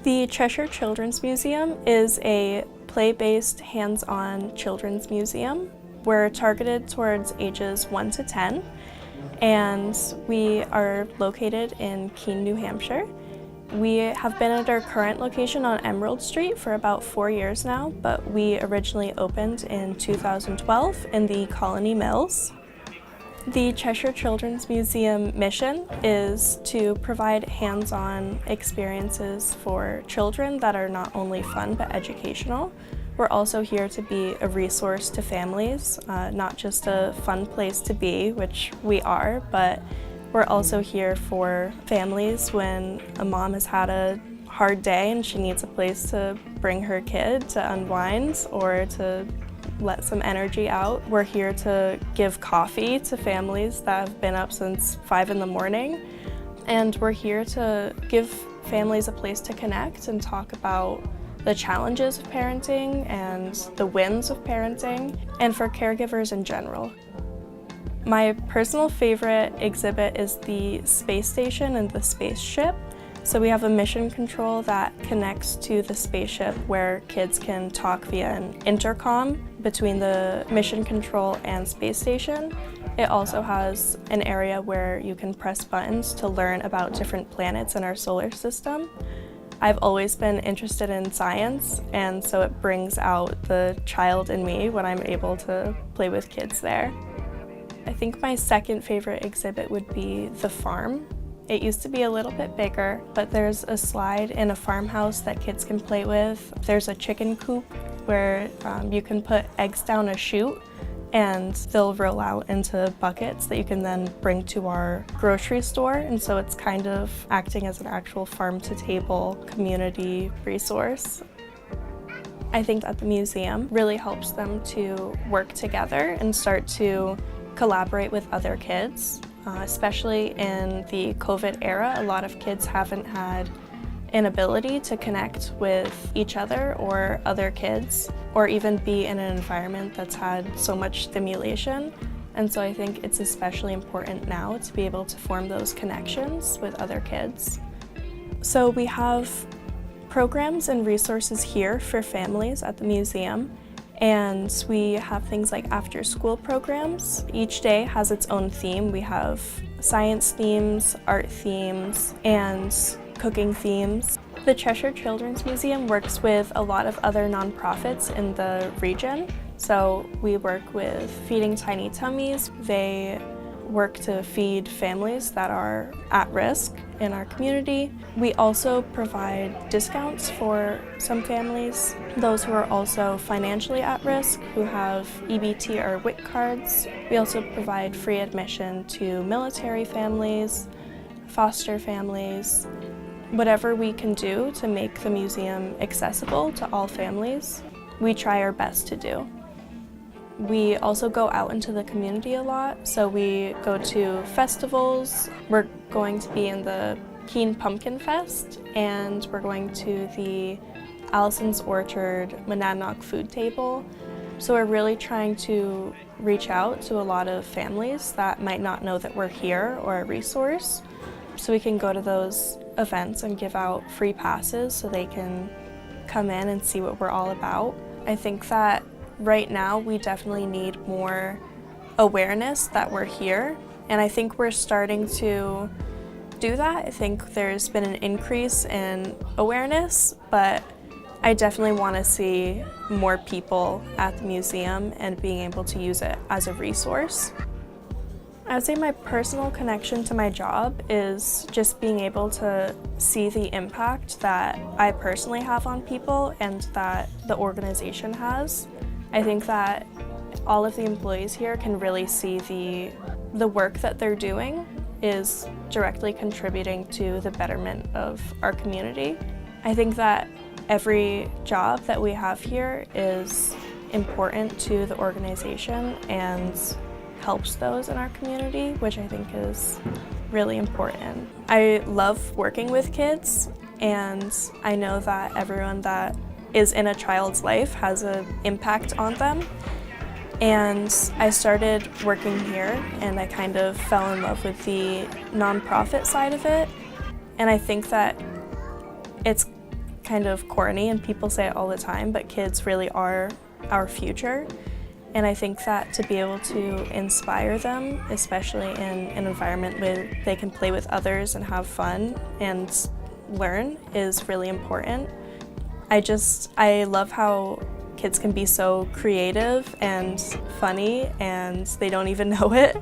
The Cheshire Children's Museum is a play-based, hands-on children's museum. We're targeted towards ages 1 to 10, and we are located in Keene, New Hampshire. We have been at our current location on Emerald Street for about 4 years now, but we originally opened in 2012 in the Colony Mills. The Cheshire Children's Museum mission is to provide hands-on experiences for children that are not only fun but educational. We're also here to be a resource to families, not just a fun place to be, which we are, but we're also here for families when a mom has had a hard day and she needs a place to bring her kid to unwind or to let some energy out. We're here to give coffee to families that have been up since 5 in the morning. And we're here to give families a place to connect and talk about the challenges of parenting and the wins of parenting, and for caregivers in general. My personal favorite exhibit is the space station and the spaceship. So we have a mission control that connects to the spaceship where kids can talk via an intercom between the mission control and space station. It also has an area where you can press buttons to learn about different planets in our solar system. I've always been interested in science, and so it brings out the child in me when I'm able to play with kids there. I think my second favorite exhibit would be the farm. It used to be a little bit bigger, but there's a slide in a farmhouse that kids can play with. There's a chicken coop where you can put eggs down a chute and they'll roll out into buckets that you can then bring to our grocery store. And so it's kind of acting as an actual farm-to-table community resource. I think that the museum really helps them to work together and start to collaborate with other kids. Especially in the COVID era, a lot of kids haven't had an ability to connect with each other or other kids, or even be in an environment that's had so much stimulation. And so I think it's especially important now to be able to form those connections with other kids. So we have programs and resources here for families at the museum. And we have things like after-school programs. Each day has its own theme. We have science themes, art themes, and cooking themes. The Cheshire Children's Museum works with a lot of other nonprofits in the region. So we work with Feeding Tiny Tummies. They work to feed families that are at risk in our community. We also provide discounts for some families, those who are also financially at risk, who have EBT or WIC cards. We also provide free admission to military families, foster families, whatever we can do to make the museum accessible to all families, we try our best to do. We also go out into the community a lot, so we go to festivals. We're going to be in the Keene Pumpkin Fest, and we're going to the Allison's Orchard Monadnock Food Table. So we're really trying to reach out to a lot of families that might not know that we're here or a resource, so we can go to those events and give out free passes so they can come in and see what we're all about. I think that right now, we definitely need more awareness that we're here, and I think we're starting to do that. I think there's been an increase in awareness, but I definitely want to see more people at the museum and being able to use it as a resource. I would say my personal connection to my job is just being able to see the impact that I personally have on people and that the organization has. I think that all of the employees here can really see the work that they're doing is directly contributing to the betterment of our community. I think that every job that we have here is important to the organization and helps those in our community, which I think is really important. I love working with kids, and I know that everyone that is in a child's life has an impact on them. And I started working here and I kind of fell in love with the nonprofit side of it. And I think that it's kind of corny and people say it all the time, but kids really are our future. And I think that to be able to inspire them, especially in an environment where they can play with others and have fun and learn, is really important. I love how kids can be so creative and funny and they don't even know it.